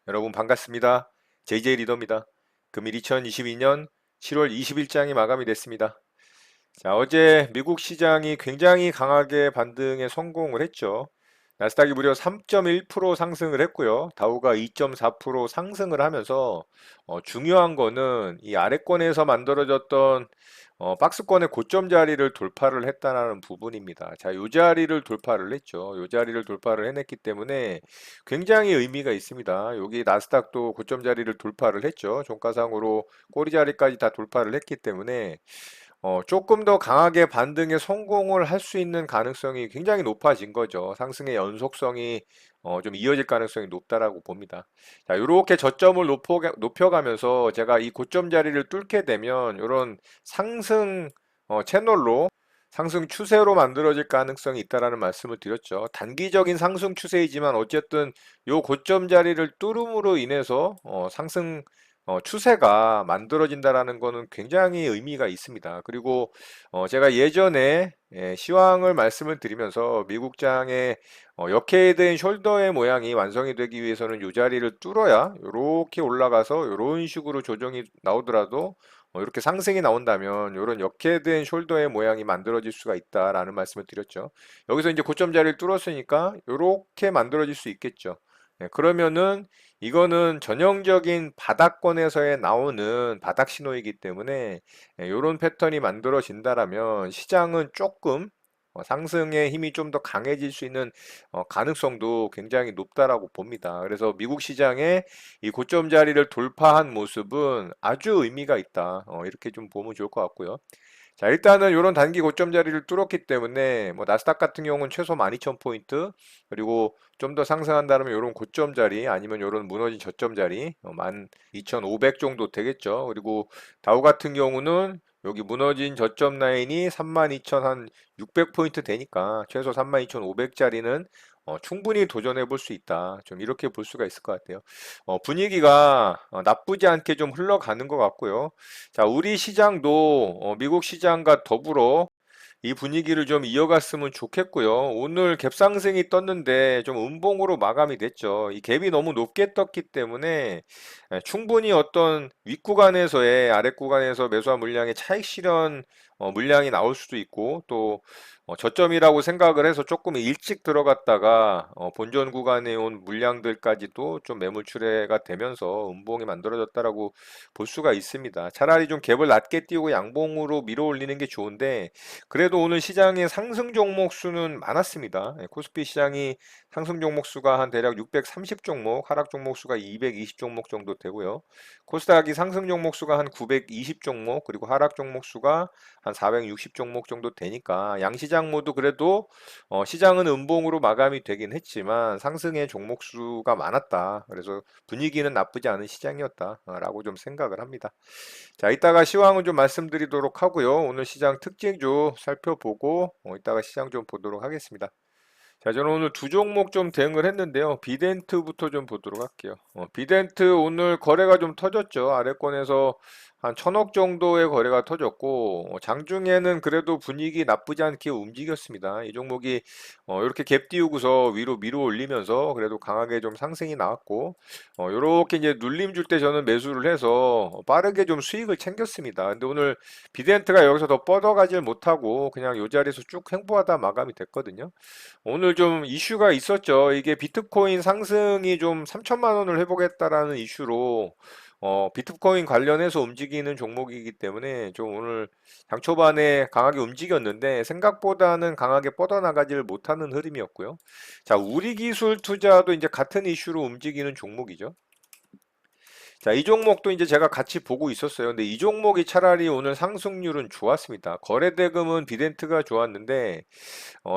여러분 반갑습니다. JJ 리더입니다. 금일 2022년 7월 20일장이 마감이 됐습니다. 자, 어제 미국 시장이 굉장히 강하게 반등에 성공을 했죠. 나스닥이 무려 3.1% 상승을 했고요. 다우가 2.4% 상승을 하면서 중요한 거는 이 아래권에서 만들어졌던 박스권의 고점 자리를 돌파를 했다는 부분입니다. 자, 이 자리를 돌파를 했죠. 이 자리를 돌파를 해냈기 때문에 굉장히 의미가 있습니다. 여기 나스닥도 고점 자리를 돌파를 했죠. 종가상으로 꼬리 자리까지 다 돌파를 했기 때문에 조금 더 강하게 반등에 성공을 할 수 있는 가능성이 굉장히 높아진 거죠. 상승의 연속성이 좀 이어질 가능성이 높다라고 봅니다. 자, 이렇게 저점을 높여가면서 제가 이 고점 자리를 뚫게 되면 이런 상승 채널로 상승 추세로 만들어질 가능성이 있다라는 말씀을 드렸죠. 단기적인 상승 추세이지만 어쨌든 이 고점 자리를 뚫음으로 인해서 상승 추세가 만들어진다라는 거는 굉장히 의미가 있습니다. 그리고 제가 예전에 시황을 말씀을 드리면서 미국장의 역해된 숄더의 모양이 완성이 되기 위해서는 이 자리를 뚫어야 이렇게 올라가서 이런 식으로 조정이 나오더라도 이렇게 상승이 나온다면 이런 역해된 숄더의 모양이 만들어질 수가 있다라는 말씀을 드렸죠. 여기서 이제 고점 자리를 뚫었으니까 이렇게 만들어질 수 있겠죠. 그러면은 이거는 전형적인 바닥권에서의 나오는 바닥 신호이기 때문에 이런 패턴이 만들어진다라면 시장은 조금 상승의 힘이 좀 더 강해질 수 있는 가능성도 굉장히 높다라고 봅니다. 그래서 미국 시장의 이 고점 자리를 돌파한 모습은 아주 의미가 있다. 이렇게 좀 보면 좋을 것 같고요. 자, 일단은 이런 단기 고점 자리를 뚫었기 때문에 뭐 나스닥 같은 경우는 최소 12,000포인트 그리고 좀 더 상승한다면 이런 고점 자리 아니면 이런 무너진 저점 자리 12,500 정도 되겠죠. 그리고 다우 같은 경우는 여기 무너진 저점 라인이 32,600포인트 되니까 최소 32,500짜리는 충분히 도전해 볼 수 있다. 좀 이렇게 볼 수가 있을 것 같아요. 분위기가 나쁘지 않게 좀 흘러가는 것 같고요. 자, 우리 시장도 미국 시장과 더불어 이 분위기를 좀 이어갔으면 좋겠고요. 오늘 갭상승이 떴는데 좀 음봉으로 마감이 됐죠. 이 갭이 너무 높게 떴기 때문에 충분히 어떤 윗구간에서의 아랫구간에서 매수한 물량의 차익 실현 물량이 나올 수도 있고 또 저점이라고 생각을 해서 조금 일찍 들어갔다가 본전 구간에 온 물량들까지도 좀 매물 출회가 되면서 음봉이 만들어졌다라고 볼 수가 있습니다. 차라리 좀 갭을 낮게 띄우고 양봉으로 밀어 올리는 게 좋은데 그래도 오늘 시장의 상승 종목 수는 많았습니다. 코스피 시장이 상승 종목 수가 한 대략 630 종목, 하락 종목 수가 220 종목 정도 되고요. 코스닥이 상승 종목 수가 한 920 종목, 그리고 하락 종목 수가 한 460 종목 정도 되니까 양시장 모두 그래도 시장은 음봉으로 마감이 되긴 했지만 상승의 종목 수가 많았다. 그래서 분위기는 나쁘지 않은 시장이었다라고 좀 생각을 합니다. 자, 이따가 시황을 좀 말씀드리도록 하고요. 오늘 시장 특징주 살펴보고 이따가 시장 좀 보도록 하겠습니다. 자, 저는 오늘 두 종목 좀 대응을 했는데요. 비덴트부터 좀 보도록 할게요. 비덴트 오늘 거래가 좀 터졌죠. 아래권에서 한 1,000억 정도의 거래가 터졌고, 장중에는 그래도 분위기 나쁘지 않게 움직였습니다. 이 종목이 이렇게 갭 띄우고서 위로 밀어 올리면서 그래도 강하게 좀 상승이 나왔고, 이렇게 이제 눌림 줄 때 저는 매수를 해서 빠르게 좀 수익을 챙겼습니다. 근데 오늘 비덴트가 여기서 더 뻗어가질 못하고 그냥 이 자리에서 쭉 횡보하다 마감이 됐거든요. 오늘 좀 이슈가 있었죠. 이게 비트코인 상승이 좀 3천만 원을 회복했다라는 이슈로 비트코인 관련해서 움직이는 종목이기 때문에 좀 오늘 장 초반에 강하게 움직였는데 생각보다는 강하게 뻗어나가지를 못하는 흐름이었고요. 자, 우리 기술 투자도 이제 같은 이슈로 움직이는 종목이죠. 자, 이 종목도 이제 제가 같이 보고 있었어요. 근데 이 종목이 차라리 오늘 상승률은 좋았습니다. 거래대금은 비덴트가 좋았는데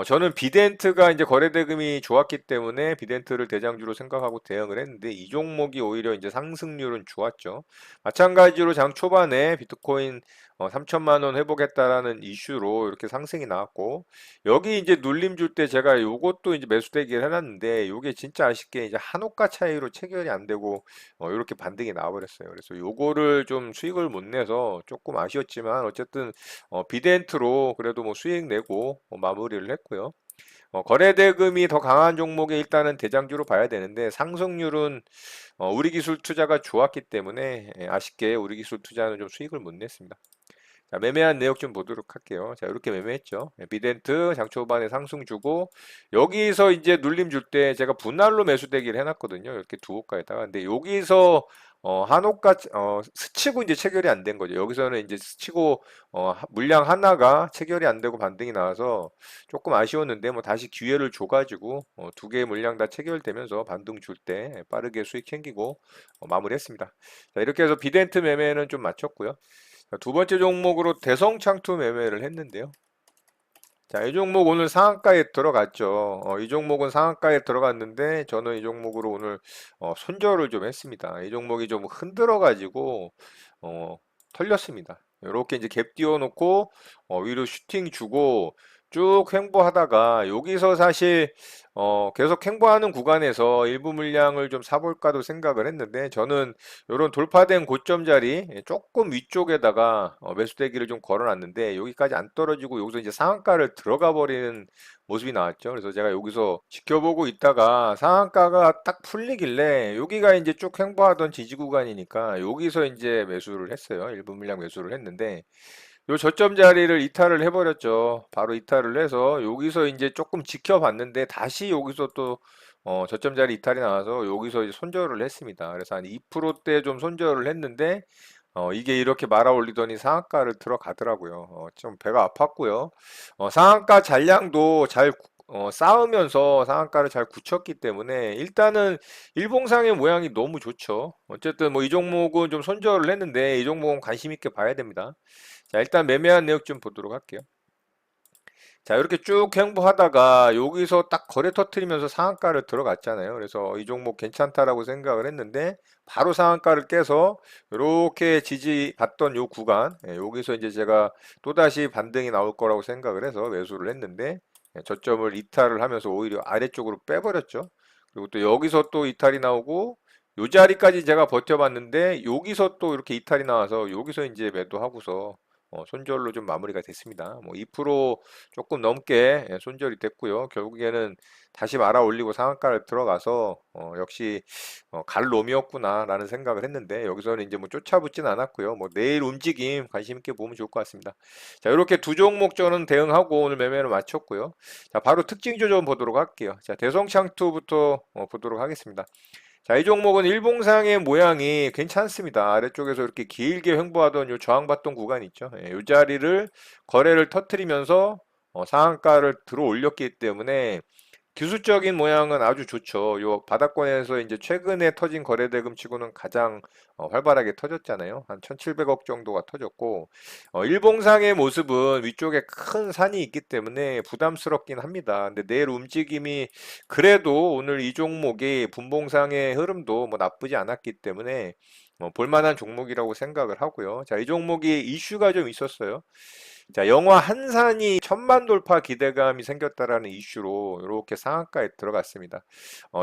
저는 비덴트가 이제 거래대금이 좋았기 때문에 비덴트를 대장주로 생각하고 대응을 했는데 이 종목이 오히려 이제 상승률은 좋았죠. 마찬가지로 장 초반에 비트코인 3천만 원 회복했다라는 이슈로 이렇게 상승이 나왔고 여기 이제 눌림 줄 때 제가 요것도 이제 매수 대기를 해놨는데 요게 진짜 아쉽게 이제 한호가 차이로 체결이 안 되고 이렇게 반등이 나와버렸어요. 그래서 요거를 좀 수익을 못 내서 조금 아쉬웠지만 어쨌든 비덴트로 그래도 뭐 수익 내고 마무리를 했고요. 거래대금이 더 강한 종목에 일단은 대장주로 봐야 되는데 상승률은 우리 기술 투자가 좋았기 때문에 아쉽게 우리 기술 투자는 좀 수익을 못 냈습니다. 자, 매매한 내역 좀 보도록 할게요. 자, 이렇게 매매했죠. 비덴트 장초 후반에 상승 주고 여기서 이제 눌림 줄 때 제가 분할로 매수 대기를 해놨거든요. 이렇게 두 호가에다가. 근데 여기서 한 호가 스치고 이제 체결이 안 된 거죠. 여기서는 이제 스치고 물량 하나가 체결이 안 되고 반등이 나와서 조금 아쉬웠는데 뭐 다시 기회를 줘가지고 두 개의 물량 다 체결되면서 반등 줄 때 빠르게 수익 챙기고 마무리했습니다. 자, 이렇게 해서 비덴트 매매는 좀 마쳤고요. 자, 두 번째 종목으로 대성창투 매매를 했는데요. 자, 이 종목 오늘 상한가에 들어갔죠. 이 종목은 상한가에 들어갔는데 저는 이 종목으로 오늘 손절을 좀 했습니다. 이 종목이 좀 흔들어 가지고 어, 털렸습니다. 이렇게 이제 갭 띄워놓고 위로 슈팅 주고 쭉 횡보하다가 여기서 사실 계속 횡보하는 구간에서 일부 물량을 좀 사볼까도 생각을 했는데 저는 이런 돌파된 고점 자리 조금 위쪽에다가 매수대기를 좀 걸어놨는데 여기까지 안 떨어지고 여기서 이제 상한가를 들어가 버리는 모습이 나왔죠. 그래서 제가 여기서 지켜보고 있다가 상한가가 딱 풀리길래 여기가 이제 쭉 횡보하던 지지 구간이니까 여기서 이제 매수를 했어요. 일부 물량 매수를 했는데 요 저점 자리를 이탈을 해버렸죠. 바로 이탈을 해서 여기서 이제 조금 지켜봤는데 다시 여기서 또 저점 자리 이탈이 나와서 여기서 이제 손절을 했습니다. 그래서 한 2%대 좀 손절을 했는데 이게 이렇게 말아 올리더니 상한가를 들어가더라고요. 좀 배가 아팠고요. 상한가 잔량도 잘 쌓으면서 상한가를 잘 굳혔기 때문에 일단은 일봉상의 모양이 너무 좋죠. 어쨌든 뭐 이 종목은 좀 손절을 했는데 이 종목은 관심 있게 봐야 됩니다. 자, 일단 매매한 내역 좀 보도록 할게요. 자, 이렇게 쭉 횡보하다가 여기서 딱 거래 터트리면서 상한가를 들어갔잖아요. 그래서 이 종목 괜찮다라고 생각을 했는데 바로 상한가를 깨서 이렇게 지지받던 요 구간, 여기서 이제 제가 또다시 반등이 나올 거라고 생각을 해서 매수를 했는데 저점을 이탈을 하면서 오히려 아래쪽으로 빼버렸죠. 그리고 또 여기서 또 이탈이 나오고 요 자리까지 제가 버텨봤는데 여기서 또 이렇게 이탈이 나와서 여기서 이제 매도하고서 손절로 좀 마무리가 됐습니다. 뭐 2% 조금 넘게 손절이 됐고요. 결국에는 다시 말아 올리고 상한가를 들어가서 역시 갈 놈이었구나라는 생각을 했는데 여기서는 이제 뭐 쫓아붙진 않았고요. 뭐 내일 움직임 관심 있게 보면 좋을 것 같습니다. 자, 이렇게 두 종목 저는 대응하고 오늘 매매를 마쳤고요. 자, 바로 특징주 좀 보도록 할게요. 자, 대성창투부터 보도록 하겠습니다. 자, 이 종목은 일봉상의 모양이 괜찮습니다. 아래쪽에서 이렇게 길게 횡보하던 요 저항받던 구간 있죠. 이 자리를 거래를 터트리면서 상한가를 들어 올렸기 때문에 기술적인 모양은 아주 좋죠. 요 바닥권에서 이제 최근에 터진 거래대금 치고는 가장 활발하게 터졌잖아요. 한 1,700억 정도가 터졌고, 일봉상의 모습은 위쪽에 큰 산이 있기 때문에 부담스럽긴 합니다. 근데 내일 움직임이 그래도 오늘 이 종목이 분봉상의 흐름도 뭐 나쁘지 않았기 때문에 볼만한 종목이라고 생각을 하고요. 자, 이 종목이 이슈가 좀 있었어요. 자, 영화 한산이 천만 돌파 기대감이 생겼다라는 이슈로 이렇게 상한가에 들어갔습니다.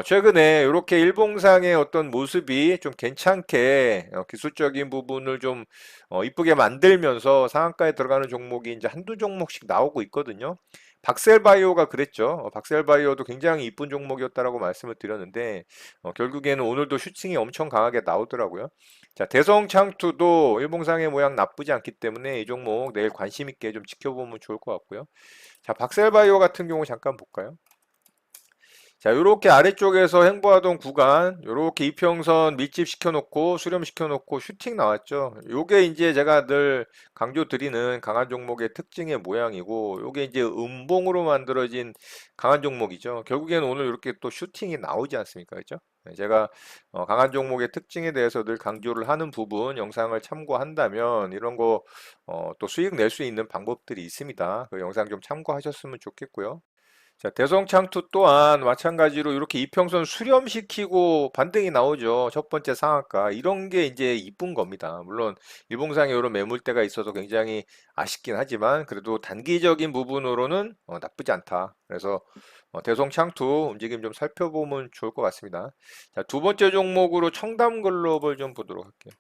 최근에 이렇게 일봉상의 어떤 모습이 좀 괜찮게 기술적인 부분을 좀 이쁘게 만들면서 상한가에 들어가는 종목이 이제 한두 종목씩 나오고 있거든요. 박셀바이오가 그랬죠. 박셀바이오도 굉장히 이쁜 종목이었다라고 말씀을 드렸는데 결국에는 오늘도 슈팅이 엄청 강하게 나오더라고요. 자, 대성창투도 일봉상의 모양 나쁘지 않기 때문에 이 종목 내일 관심 있게 좀 지켜보면 좋을 것 같고요. 자, 박셀바이오 같은 경우 잠깐 볼까요? 자, 요렇게 아래쪽에서 횡보하던 구간, 요렇게 이평선 밀집시켜 놓고 수렴시켜 놓고 슈팅 나왔죠. 요게 이제 제가 늘 강조 드리는 강한 종목의 특징의 모양이고, 요게 이제 음봉으로 만들어진 강한 종목이죠. 결국에는 오늘 이렇게 또 슈팅이 나오지 않습니까? 그죠? 제가 강한 종목의 특징에 대해서 늘 강조를 하는 부분 영상을 참고한다면 이런 거 또 수익 낼 수 있는 방법들이 있습니다. 그 영상 좀 참고하셨으면 좋겠고요. 자, 대성창투 또한 마찬가지로 이렇게 이평선 수렴시키고 반등이 나오죠. 첫 번째 상한가. 이런 게 이제 이쁜 겁니다. 물론 일봉상에 이런 매물대가 있어서 굉장히 아쉽긴 하지만 그래도 단기적인 부분으로는 나쁘지 않다. 그래서 대성창투 움직임 좀 살펴보면 좋을 것 같습니다. 자, 두 번째 종목으로 청담글로벌 좀 보도록 할게요.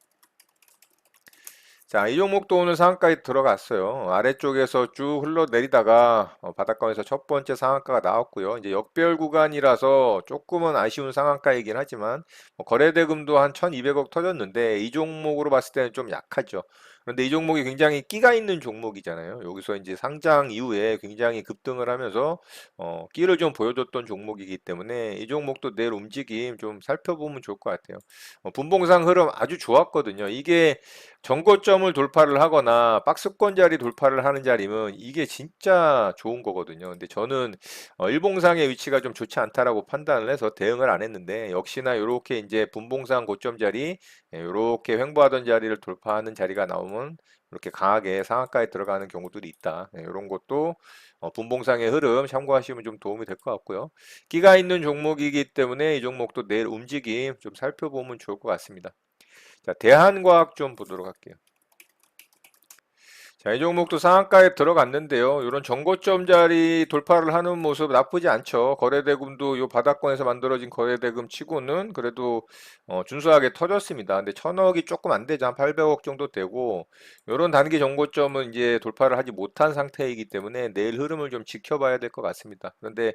자, 이 종목도 오늘 상한가에 들어갔어요. 아래쪽에서 쭉 흘러내리다가 바닥권에서 첫 번째 상한가가 나왔고요. 이제 역배열 구간이라서 조금은 아쉬운 상한가이긴 하지만 거래대금도 한 1200억 터졌는데 이 종목으로 봤을 때는 좀 약하죠. 그런데 이 종목이 굉장히 끼가 있는 종목이잖아요. 여기서 이제 상장 이후에 굉장히 급등을 하면서 끼를 좀 보여줬던 종목이기 때문에 이 종목도 내일 움직임 좀 살펴보면 좋을 것 같아요. 분봉상 흐름 아주 좋았거든요. 이게 정고점을 돌파를 하거나 박스권 자리 돌파를 하는 자리면 이게 진짜 좋은 거거든요. 근데 저는 일봉상의 위치가 좀 좋지 않다라고 판단을 해서 대응을 안 했는데 역시나 이렇게 이제 분봉상 고점 자리 이렇게 횡보하던 자리를 돌파하는 자리가 나오면 이렇게 강하게 상한가에 들어가는 경우들이 있다. 이런 것도 분봉상의 흐름 참고하시면 좀 도움이 될 것 같고요. 끼가 있는 종목이기 때문에 이 종목도 내일 움직임 좀 살펴보면 좋을 것 같습니다. 자, 대한과학 좀 보도록 할게요. 자, 이 종목도 상한가에 들어갔는데요. 이런 정고점 자리 돌파를 하는 모습 나쁘지 않죠. 거래대금도 이 바닥권에서 만들어진 거래대금 치고는 그래도 준수하게 터졌습니다. 근데 천억이 조금 안 되죠. 한 800억 정도 되고 이런 단기 정고점은 이제 돌파를 하지 못한 상태이기 때문에 내일 흐름을 좀 지켜봐야 될 것 같습니다. 그런데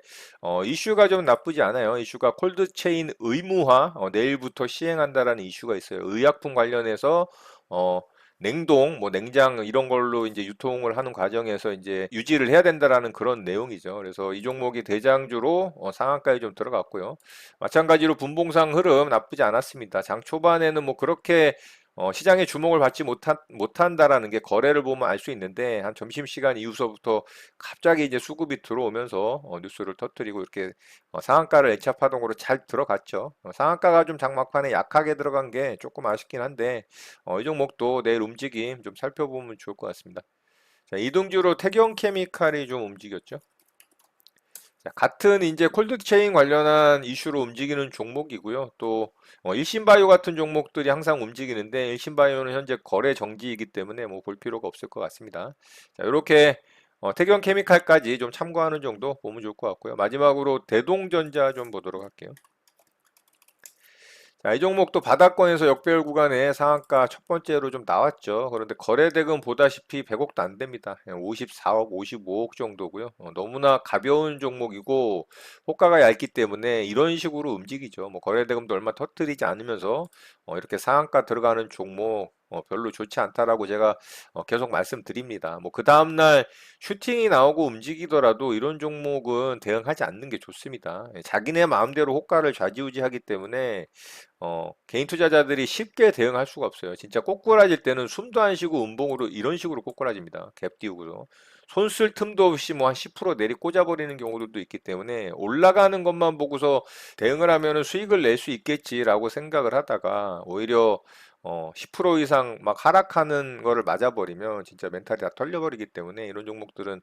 이슈가 좀 나쁘지 않아요. 이슈가 콜드체인 의무화 내일부터 시행한다라는 이슈가 있어요. 의약품 관련해서 어, 냉동, 뭐 냉장 이런 걸로 이제 유통을 하는 과정에서 이제 유지를 해야 된다라는 그런 내용이죠. 그래서 이 종목이 대장주로 상한가에 좀 들어갔고요. 마찬가지로 분봉상 흐름 나쁘지 않았습니다. 장 초반에는 뭐 그렇게 시장의 주목을 받지 못한다라는 게 거래를 보면 알 수 있는데 한 점심시간 이후서부터 갑자기 이제 수급이 들어오면서 뉴스를 터뜨리고 이렇게 상한가를 N차 파동으로 잘 들어갔죠. 상한가가 좀 장막판에 약하게 들어간 게 조금 아쉽긴 한데 이 종목도 내일 움직임 좀 살펴보면 좋을 것 같습니다. 자, 이등주로 태경케미칼이 좀 움직였죠. 자, 같은 이제 콜드체인 관련한 이슈로 움직이는 종목이고요. 또 일신바이오 같은 종목들이 항상 움직이는데 일신바이오는 현재 거래 정지이기 때문에 뭐 볼 필요가 없을 것 같습니다. 자, 이렇게 태경케미칼까지 좀 참고하는 정도 보면 좋을 것 같고요. 마지막으로 대동전자 좀 보도록 할게요. 자, 이 종목도 바닥권에서 역배열 구간에 상한가 첫 번째로 좀 나왔죠. 그런데 거래대금 보다시피 100억도 안 됩니다. 54억, 55억 정도고요. 너무나 가벼운 종목이고 호가가 얇기 때문에 이런 식으로 움직이죠. 뭐 거래대금도 얼마 터뜨리지 않으면서 이렇게 상한가 들어가는 종목 별로 좋지 않다라고 제가 계속 말씀드립니다. 뭐 그 다음날 슈팅이 나오고 움직이더라도 이런 종목은 대응하지 않는 게 좋습니다. 자기네 마음대로 호가를 좌지우지하기 때문에 개인 투자자들이 쉽게 대응할 수가 없어요. 진짜 꼬꾸라질 때는 숨도 안 쉬고 음봉으로 이런 식으로 꼬꾸라집니다. 갭 띄우고도. 손 쓸 틈도 없이 뭐 한 10% 내리 꽂아버리는 경우들도 있기 때문에 올라가는 것만 보고서 대응을 하면은 수익을 낼 수 있겠지라고 생각을 하다가 오히려 10% 이상 막 하락하는 거를 맞아버리면 진짜 멘탈이 다 털려버리기 때문에 이런 종목들은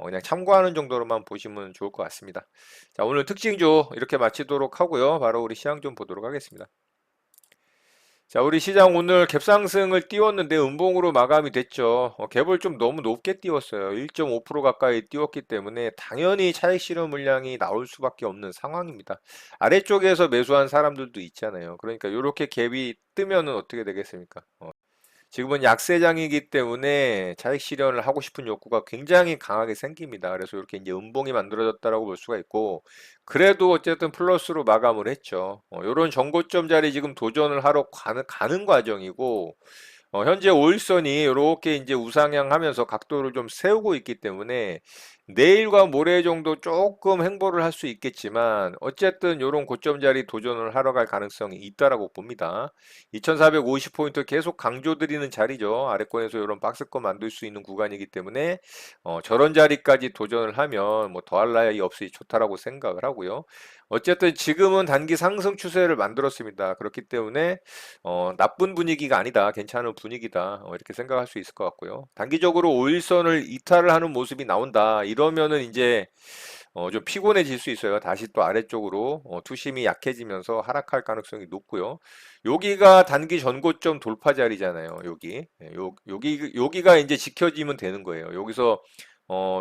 그냥 참고하는 정도로만 보시면 좋을 것 같습니다. 자, 오늘 특징주 이렇게 마치도록 하고요. 바로 우리 시황 좀 보도록 하겠습니다. 자, 우리 시장 오늘 갭상승을 띄웠는데 음봉으로 마감이 됐죠. 갭을 좀 너무 높게 띄웠어요. 1.5% 가까이 띄웠기 때문에 당연히 차익 실현 물량이 나올 수밖에 없는 상황입니다. 아래쪽에서 매수한 사람들도 있잖아요. 그러니까 이렇게 갭이 뜨면은 어떻게 되겠습니까? 지금은 약세장이기 때문에 차익 실현을 하고 싶은 욕구가 굉장히 강하게 생깁니다. 그래서 이렇게 이제 음봉이 만들어졌다라고 볼 수가 있고, 그래도 어쨌든 플러스로 마감을 했죠. 이런 정고점 자리 지금 도전을 하러 가는 과정이고, 현재 5일선이 이렇게 이제 우상향하면서 각도를 좀 세우고 있기 때문에 내일과 모레 정도 조금 행보를 할 수 있겠지만 어쨌든 이런 고점 자리 도전을 하러 갈 가능성이 있다라고 봅니다. 2450포인트 계속 강조드리는 자리죠. 아래권에서 이런 박스권 만들 수 있는 구간이기 때문에 저런 자리까지 도전을 하면 뭐 더할 나위 없이 좋다라고 생각을 하고요. 어쨌든 지금은 단기 상승 추세를 만들었습니다. 그렇기 때문에 나쁜 분위기가 아니다. 괜찮은 분위기다. 이렇게 생각할 수 있을 것 같고요. 단기적으로 5일선을 이탈을 하는 모습이 나온다. 이러면은 이제 좀 피곤해질 수 있어요. 다시 또 아래쪽으로 투심이 약해지면서 하락할 가능성이 높고요. 여기가 단기 전고점 돌파 자리잖아요. 여기가 이제 지켜지면 되는 거예요. 여기서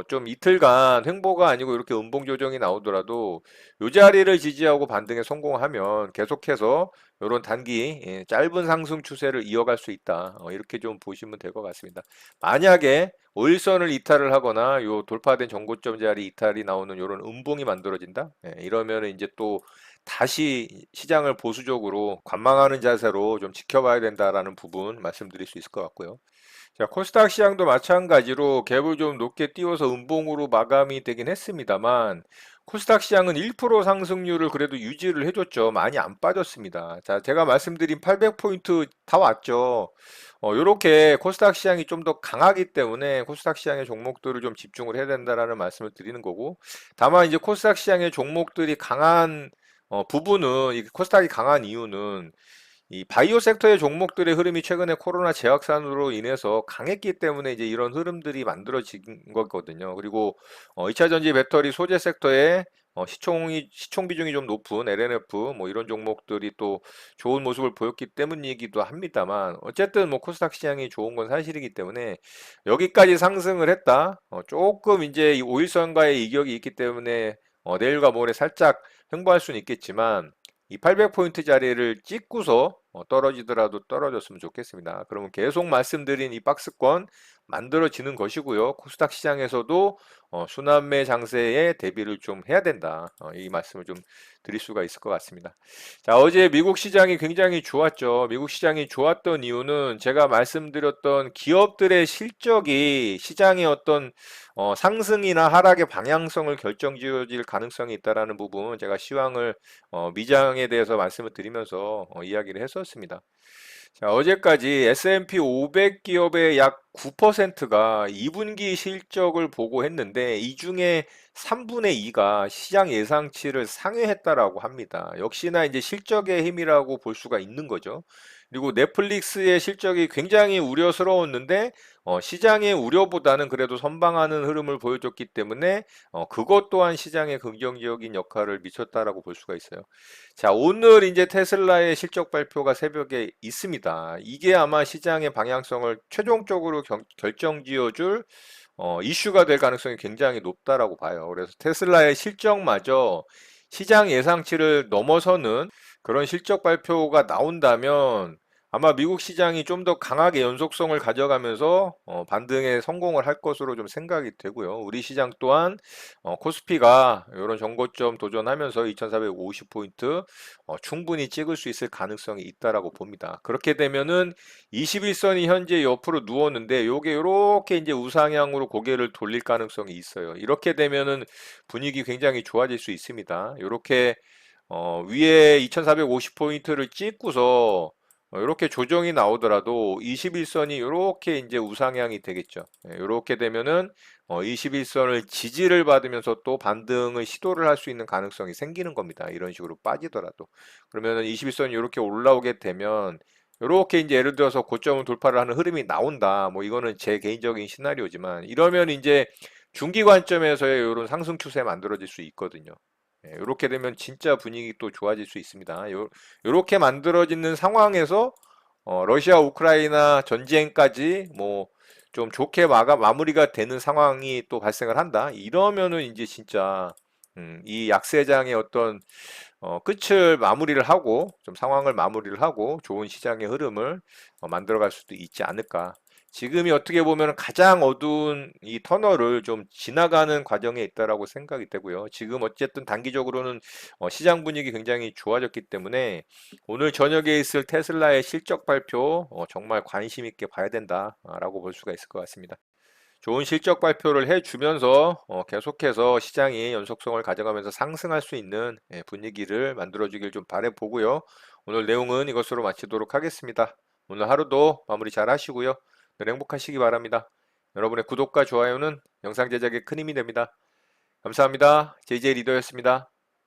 좀 이틀간 횡보가 아니고 이렇게 음봉 조정이 나오더라도 이 자리를 지지하고 반등에 성공하면 계속해서 이런 단기 짧은 상승 추세를 이어갈 수 있다. 이렇게 좀 보시면 될 것 같습니다. 만약에 5일선을 이탈을 하거나 요 돌파된 정고점 자리 이탈이 나오는 이런 음봉이 만들어진다. 이러면 이제 또 다시 시장을 보수적으로 관망하는 자세로 좀 지켜봐야 된다라는 부분 말씀드릴 수 있을 것 같고요. 자, 코스닥 시장도 마찬가지로 갭을 좀 높게 띄워서 음봉으로 마감이 되긴 했습니다만 코스닥 시장은 1% 상승률을 그래도 유지를 해줬죠. 많이 안 빠졌습니다. 자, 제가 말씀드린 800포인트 다 왔죠. 요렇게 코스닥 시장이 좀 더 강하기 때문에 코스닥 시장의 종목들을 좀 집중을 해야 된다라는 말씀을 드리는 거고, 다만 이제 코스닥 시장의 종목들이 강한 부분은, 이 코스닥이 강한 이유는 이 바이오 섹터의 종목들의 흐름이 최근에 코로나 재확산으로 인해서 강했기 때문에 이제 이런 흐름들이 만들어진 거거든요. 그리고 2차 전지 배터리 소재 섹터의 시총 비중이 좀 높은 LNF 뭐 이런 종목들이 또 좋은 모습을 보였기 때문이기도 합니다만 어쨌든 뭐 코스닥 시장이 좋은 건 사실이기 때문에 여기까지 상승을 했다. 조금 이제 이 5일선과의 이격이 있기 때문에 내일과 모레 살짝 횡보할 수는 있겠지만 이 800포인트 자리를 찍고서 떨어지더라도 떨어졌으면 좋겠습니다. 그러면 계속 말씀드린 이 박스권 만들어지는 것이고요. 코스닥 시장에서도 순환매 장세에 대비를 좀 해야 된다. 이 말씀을 좀 드릴 수가 있을 것 같습니다. 자, 어제 미국 시장이 굉장히 좋았죠. 미국 시장이 좋았던 이유는 제가 말씀드렸던 기업들의 실적이 시장의 어떤 상승이나 하락의 방향성을 결정지어질 가능성이 있다라는 부분 제가 시황을 미장에 대해서 말씀을 드리면서 이야기를 했었습니다. 자, 어제까지 S&P 500 기업의 약 9%가 2분기 실적을 보고했는데 이 중에 3분의 2가 시장 예상치를 상회했다라고 합니다. 역시나 이제 실적의 힘이라고 볼 수가 있는 거죠. 그리고 넷플릭스의 실적이 굉장히 우려스러웠는데 시장의 우려보다는 그래도 선방하는 흐름을 보여줬기 때문에 그것 또한 시장에 긍정적인 역할을 미쳤다라고 볼 수가 있어요. 자, 오늘 이제 테슬라의 실적 발표가 새벽에 있습니다. 이게 아마 시장의 방향성을 최종적으로 결정지어줄 이슈가 될 가능성이 굉장히 높다라고 봐요. 그래서 테슬라의 실적마저 시장 예상치를 넘어서는 그런 실적 발표가 나온다면 아마 미국 시장이 좀 더 강하게 연속성을 가져가면서 반등에 성공을 할 것으로 좀 생각이 되고요. 우리 시장 또한 코스피가 이런 정고점 도전하면서 2450포인트 충분히 찍을 수 있을 가능성이 있다라고 봅니다. 그렇게 되면은 21선이 현재 옆으로 누웠는데 요게 이렇게 이제 우상향으로 고개를 돌릴 가능성이 있어요. 이렇게 되면은 분위기 굉장히 좋아질 수 있습니다. 이렇게 위에 2450포인트를 찍고서 이렇게 조정이 나오더라도 21선이 이렇게 이제 우상향이 되겠죠. 이렇게 되면은 21선을 지지를 받으면서 또 반등을 시도를 할 수 있는 가능성이 생기는 겁니다. 이런 식으로 빠지더라도. 그러면은 21선이 이렇게 올라오게 되면 이렇게 이제 예를 들어서 고점을 돌파를 하는 흐름이 나온다. 뭐 이거는 제 개인적인 시나리오지만 이러면 이제 중기 관점에서의 이런 상승 추세 만들어질 수 있거든요. 이렇게 되면 진짜 분위기 또 좋아질 수 있습니다. 요렇게 만들어지는 상황에서 러시아 우크라이나 전쟁까지 뭐 좀 좋게 마무리가 되는 상황이 또 발생을 한다. 이러면은 이제 진짜 이 약세장의 어떤 끝을 마무리를 하고 좀 상황을 마무리를 하고 좋은 시장의 흐름을 만들어갈 수도 있지 않을까. 지금이 어떻게 보면 가장 어두운 이 터널을 좀 지나가는 과정에 있다라고 생각이 되고요. 지금 어쨌든 단기적으로는 시장 분위기 굉장히 좋아졌기 때문에 오늘 저녁에 있을 테슬라의 실적 발표 정말 관심 있게 봐야 된다라고 볼 수가 있을 것 같습니다. 좋은 실적 발표를 해주면서 계속해서 시장이 연속성을 가져가면서 상승할 수 있는 분위기를 만들어주길 좀 바라보고요. 오늘 내용은 이것으로 마치도록 하겠습니다. 오늘 하루도 마무리 잘 하시고요. 늘 행복하시기 바랍니다. 여러분의 구독과 좋아요는 영상 제작에 큰 힘이 됩니다. 감사합니다. JJ 리더였습니다.